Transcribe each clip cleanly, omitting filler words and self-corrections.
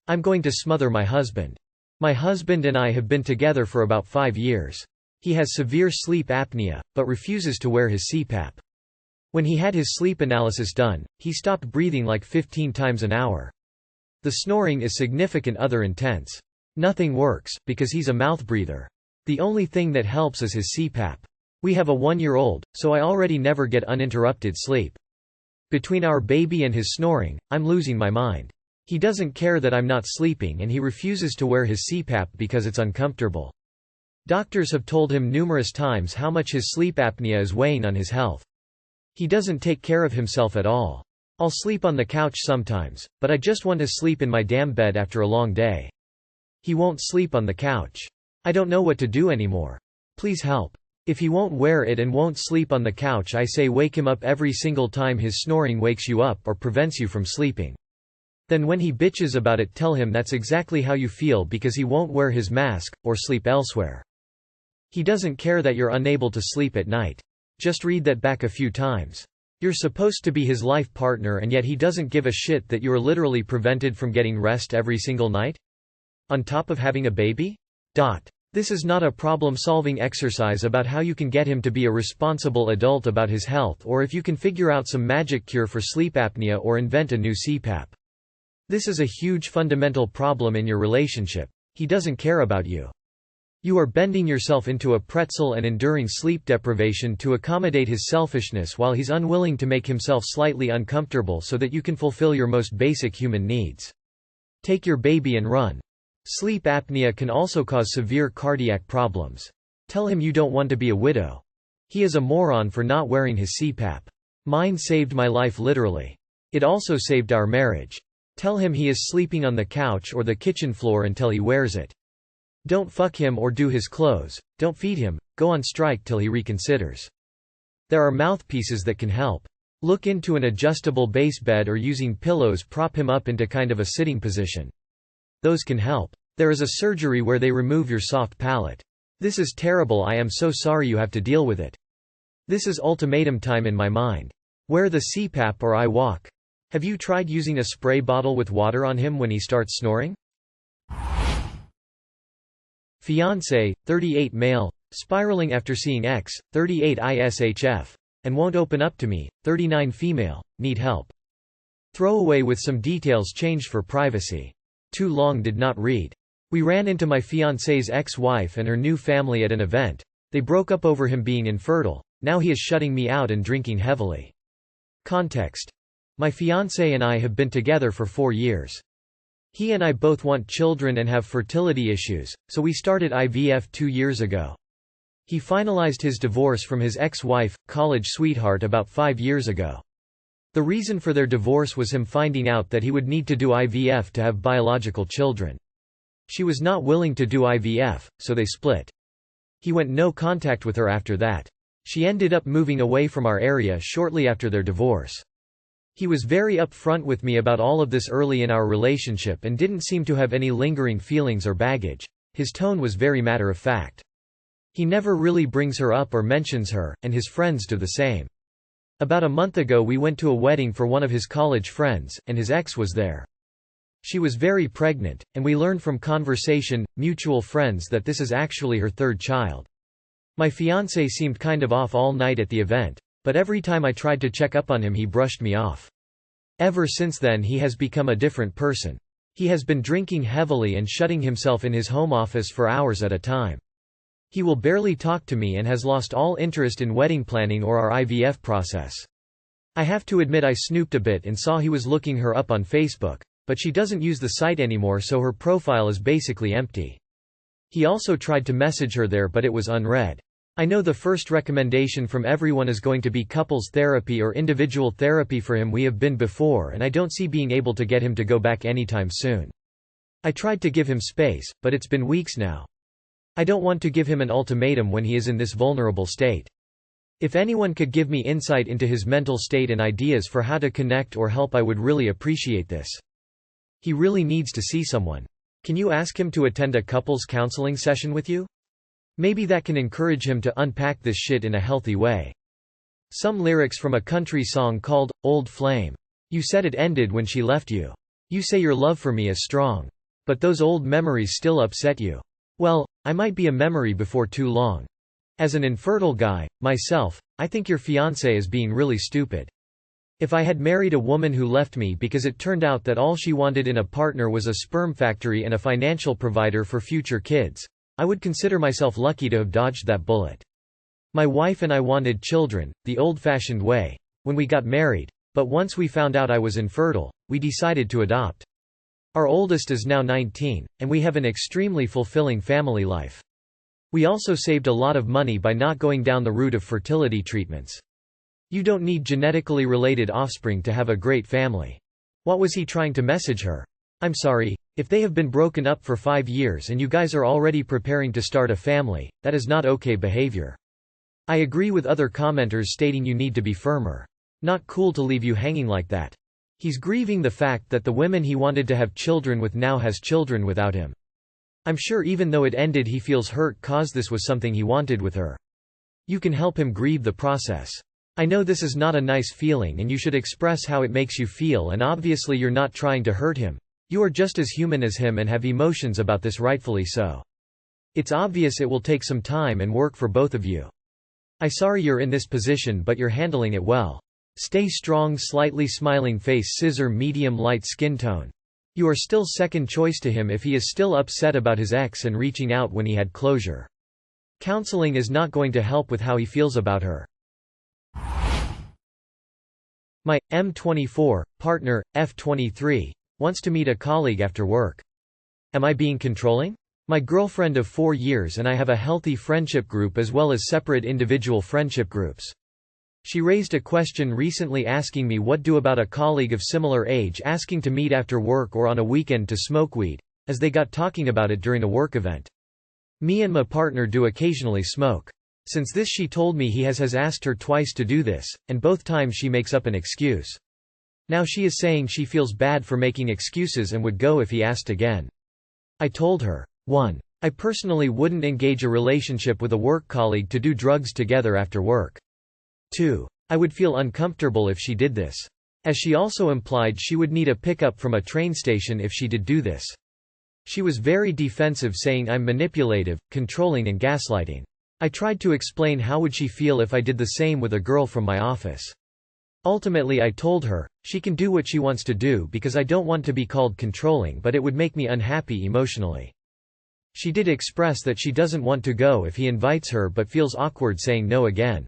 I'm going to smother my husband. My husband and I have been together for about 5 years. He has severe sleep apnea, but refuses to wear his CPAP. When he had his sleep analysis done, he stopped breathing like 15 times an hour. The snoring is significant other intense. Nothing works, because he's a mouth breather. The only thing that helps is his CPAP. We have a 1-year-old, so I already never get uninterrupted sleep. Between our baby and his snoring, I'm losing my mind. He doesn't care that I'm not sleeping and he refuses to wear his CPAP because it's uncomfortable. Doctors have told him numerous times how much his sleep apnea is weighing on his health. He doesn't take care of himself at all. I'll sleep on the couch sometimes, but I just want to sleep in my damn bed after a long day. He won't sleep on the couch. I don't know what to do anymore. Please help. If he won't wear it and won't sleep on the couch, I say wake him up every single time his snoring wakes you up or prevents you from sleeping. Then when he bitches about it, tell him that's exactly how you feel because he won't wear his mask, or sleep elsewhere. He doesn't care that you're unable to sleep at night. Just read that back a few times. You're supposed to be his life partner and yet he doesn't give a shit that you're literally prevented from getting rest every single night? On top of having a baby? This is not a problem-solving exercise about how you can get him to be a responsible adult about his health or if you can figure out some magic cure for sleep apnea or invent a new CPAP. This is a huge fundamental problem in your relationship. He doesn't care about you. You are bending yourself into a pretzel and enduring sleep deprivation to accommodate his selfishness while he's unwilling to make himself slightly uncomfortable so that you can fulfill your most basic human needs. Take your baby and run. Sleep apnea can also cause severe cardiac problems. Tell him you don't want to be a widow. He is a moron for not wearing his CPAP. Mine saved my life literally. It also saved our marriage. Tell him he is sleeping on the couch or the kitchen floor until he wears it. Don't fuck him or do his clothes, don't feed him, go on strike till he reconsiders. There are mouthpieces that can help. Look into an adjustable base bed or using pillows prop him up into kind of a sitting position. Those can help. There is a surgery where they remove your soft palate. This is terrible, I am so sorry you have to deal with it. This is ultimatum time in my mind. Wear the CPAP or I walk. Have you tried using a spray bottle with water on him when he starts snoring? Fiancee, 38 male, spiraling after seeing ex, 38 ISHF, and won't open up to me, 39 female, need help. Throwaway with some details changed for privacy. Too long did not read. We ran into my fiancée's ex-wife and her new family at an event. They broke up over him being infertile. Now he is shutting me out and drinking heavily. Context. My fiancé and I have been together for 4 years. He and I both want children and have fertility issues, so we started IVF 2 years ago. He finalized his divorce from his ex-wife, college sweetheart, about 5 years ago. The reason for their divorce was him finding out that he would need to do IVF to have biological children. She was not willing to do IVF, so they split. He went no contact with her after that. She ended up moving away from our area shortly after their divorce. He was very upfront with me about all of this early in our relationship and didn't seem to have any lingering feelings or baggage. His tone was very matter-of-fact. He never really brings her up or mentions her, and his friends do the same. About a month ago we went to a wedding for one of his college friends, and his ex was there. She was very pregnant, and we learned from conversation, mutual friends, that this is actually her 3rd child. My fiancé seemed kind of off all night at the event, but every time I tried to check up on him he brushed me off. Ever since then he has become a different person. He has been drinking heavily and shutting himself in his home office for hours at a time. He will barely talk to me and has lost all interest in wedding planning or our IVF process. I have to admit I snooped a bit and saw he was looking her up on Facebook, but she doesn't use the site anymore, so her profile is basically empty. He also tried to message her there, but it was unread. I know the first recommendation from everyone is going to be couples therapy or individual therapy for him. We have been before and I don't see being able to get him to go back anytime soon. I tried to give him space, but it's been weeks now. I don't want to give him an ultimatum when he is in this vulnerable state. If anyone could give me insight into his mental state and ideas for how to connect or help, I would really appreciate this. He really needs to see someone. Can you ask him to attend a couples counseling session with you? Maybe that can encourage him to unpack this shit in a healthy way. Some lyrics from a country song called, "Old Flame." You said it ended when she left you. You say your love for me is strong. But those old memories still upset you. Well, I might be a memory before too long. As an infertile guy, myself, I think your fiancé is being really stupid. If I had married a woman who left me because it turned out that all she wanted in a partner was a sperm factory and a financial provider for future kids, I would consider myself lucky to have dodged that bullet. My wife and I wanted children, the old-fashioned way, when we got married, but once we found out I was infertile, we decided to adopt. Our oldest is now 19, and we have an extremely fulfilling family life. We also saved a lot of money by not going down the route of fertility treatments. You don't need genetically related offspring to have a great family. What was he trying to message her? I'm sorry, if they have been broken up for 5 years and you guys are already preparing to start a family, that is not okay behavior. I agree with other commenters stating you need to be firmer. Not cool to leave you hanging like that. He's grieving the fact that the women he wanted to have children with now has children without him. I'm sure even though it ended he feels hurt cause this was something he wanted with her. You can help him grieve the process. I know this is not a nice feeling and you should express how it makes you feel, and obviously you're not trying to hurt him. You are just as human as him and have emotions about this, rightfully so. It's obvious it will take some time and work for both of you. I'm sorry you're in this position, but you're handling it well. Stay strong. Slightly smiling face, scissor, medium light skin tone. You are still second choice to him if he is still upset about his ex and reaching out when he had closure. Counseling is not going to help with how he feels about her. My M24 partner, F23, wants to meet a colleague after work. Am I being controlling? My girlfriend of 4 years and I have a healthy friendship group as well as separate individual friendship groups. She raised a question recently asking me what do about a colleague of similar age asking to meet after work or on a weekend to smoke weed, as they got talking about it during a work event. Me and my partner do occasionally smoke. Since this she told me he has asked her twice to do this, and both times she makes up an excuse. Now she is saying she feels bad for making excuses and would go if he asked again. I told her, 1. I personally wouldn't engage a relationship with a work colleague to do drugs together after work. 2. I would feel uncomfortable if she did this. As she also implied she would need a pickup from a train station if she did do this. She was very defensive, saying I'm manipulative, controlling and gaslighting. I tried to explain how would she feel if I did the same with a girl from my office. Ultimately I told her, she can do what she wants to do because I don't want to be called controlling, but it would make me unhappy emotionally. She did express that she doesn't want to go if he invites her but feels awkward saying no again.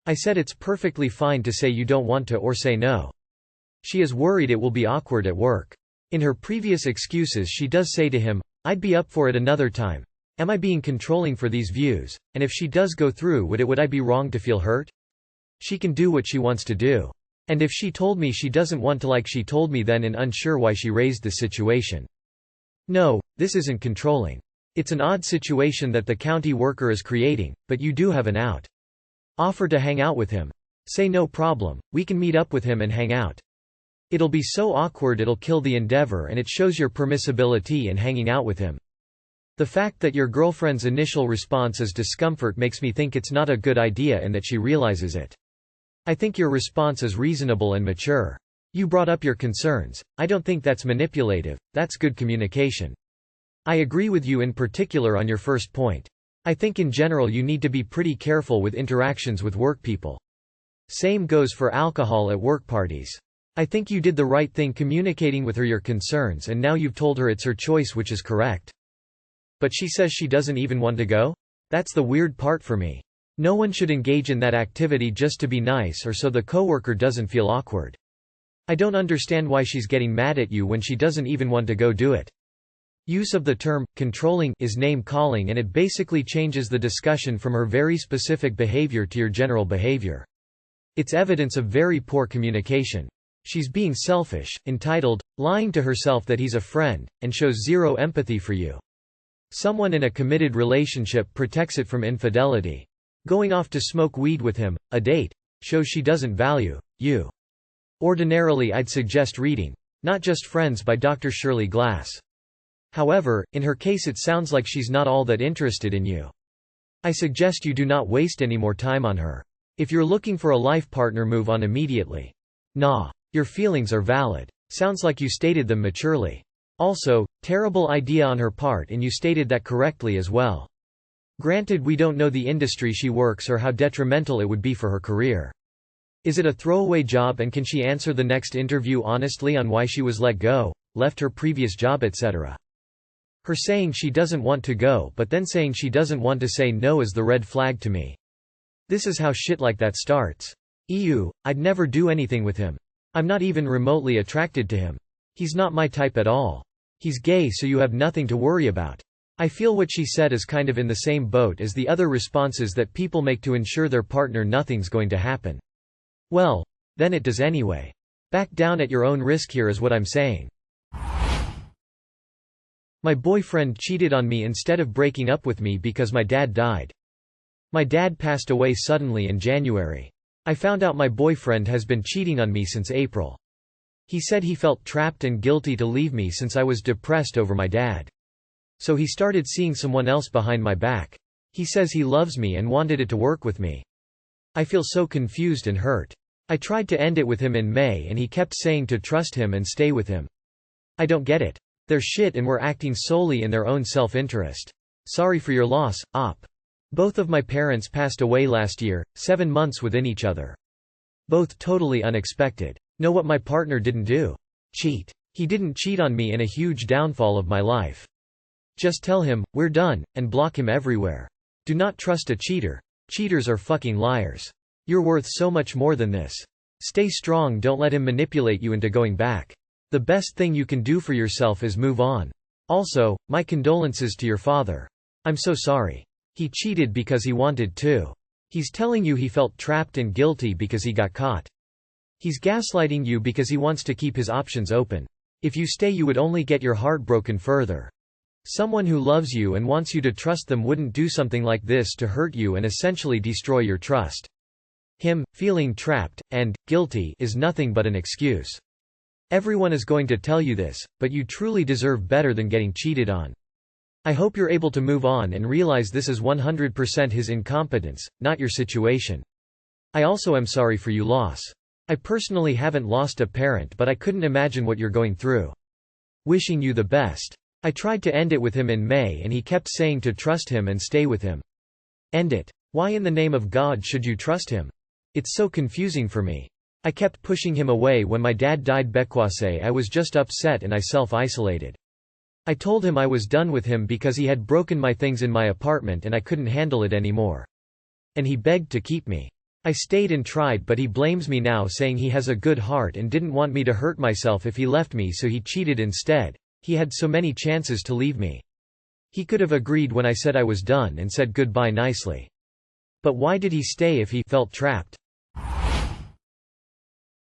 I said it's perfectly fine to say you don't want to or say no. She is worried it will be awkward at work. In her previous excuses she does say to him, I'd be up for it another time. Am I being controlling for these views? And if she does go through with it, would I be wrong to feel hurt? She can do what she wants to do. And if she told me she doesn't want to like she told me then and unsure why she raised this situation. No, this isn't controlling. It's an odd situation that the county worker is creating, but you do have an out. Offer to hang out with him. Say no problem, we can meet up with him and hang out. It'll be so awkward it'll kill the endeavor and it shows your permissibility in hanging out with him. The fact that your girlfriend's initial response is discomfort makes me think it's not a good idea and that she realizes it. I think your response is reasonable and mature. You brought up your concerns. I don't think that's manipulative, that's good communication. I agree with you in particular on your first point. I think in general you need to be pretty careful with interactions with work people. Same goes for alcohol at work parties. I think you did the right thing communicating with her your concerns, and now you've told her it's her choice, which is correct. But she says she doesn't even want to go? That's the weird part for me. No one should engage in that activity just to be nice or so the coworker doesn't feel awkward. I don't understand why she's getting mad at you when she doesn't even want to go do it. Use of the term controlling is name-calling, and it basically changes the discussion from her very specific behavior to your general behavior. It's evidence of very poor communication. She's being selfish, entitled, lying to herself that he's a friend, and shows zero empathy for you. Someone in a committed relationship protects it from infidelity. Going off to smoke weed with him, a date, shows she doesn't value you. Ordinarily I'd suggest reading Not Just Friends by Dr. Shirley Glass. However, in her case it sounds like she's not all that interested in you. I suggest you do not waste any more time on her. If you're looking for a life partner, move on immediately. Nah. Your feelings are valid. Sounds like you stated them maturely. Also, terrible idea on her part, and you stated that correctly as well. Granted, we don't know the industry she works or how detrimental it would be for her career. Is it a throwaway job, and can she answer the next interview honestly on why she was let go, left her previous job, etc.? Her saying she doesn't want to go but then saying she doesn't want to say no is the red flag to me. This is how shit like that starts. I'd never do anything with him. I'm not even remotely attracted to him. He's not my type at all. He's gay, so you have nothing to worry about. I feel what she said is kind of in the same boat as the other responses that people make to ensure their partner nothing's going to happen. Well, then it does anyway. Back down at your own risk here is what I'm saying. My boyfriend cheated on me instead of breaking up with me because my dad died. My dad passed away suddenly in January. I found out my boyfriend has been cheating on me since April. He said he felt trapped and guilty to leave me since I was depressed over my dad. So he started seeing someone else behind my back. He says he loves me and wanted it to work with me. I feel so confused and hurt. I tried to end it with him in May and he kept saying to trust him and stay with him. I don't get it. They're shit and were acting solely in their own self-interest. Sorry for your loss, Op. Both of my parents passed away last year, 7 months within each other. Both totally unexpected. Know what my partner didn't do? Cheat. He didn't cheat on me in a huge downfall of my life. Just tell him, we're done, and block him everywhere. Do not trust a cheater. Cheaters are fucking liars. You're worth so much more than this. Stay strong, don't let him manipulate you into going back. The best thing you can do for yourself is move on. Also, my condolences to your father. I'm so sorry. He cheated because he wanted to. He's telling you he felt trapped and guilty because he got caught. He's gaslighting you because he wants to keep his options open. If you stay, you would only get your heart broken further. Someone who loves you and wants you to trust them wouldn't do something like this to hurt you and essentially destroy your trust. Him feeling trapped and guilty is nothing but an excuse. Everyone is going to tell you this, but you truly deserve better than getting cheated on. I hope you're able to move on and realize this is 100% his incompetence, not your situation. I also am sorry for your loss. I personally haven't lost a parent, but I couldn't imagine what you're going through. Wishing you the best. I tried to end it with him in May and he kept saying to trust him and stay with him. End it. Why in the name of God should you trust him? It's so confusing for me. I kept pushing him away. When my dad died, I was just upset and I self-isolated. I told him I was done with him because he had broken my things in my apartment and I couldn't handle it anymore. And he begged to keep me. I stayed and tried, but he blames me now, saying he has a good heart and didn't want me to hurt myself if he left me, so he cheated instead. He had so many chances to leave me. He could have agreed when I said I was done and said goodbye nicely. But why did he stay if he felt trapped?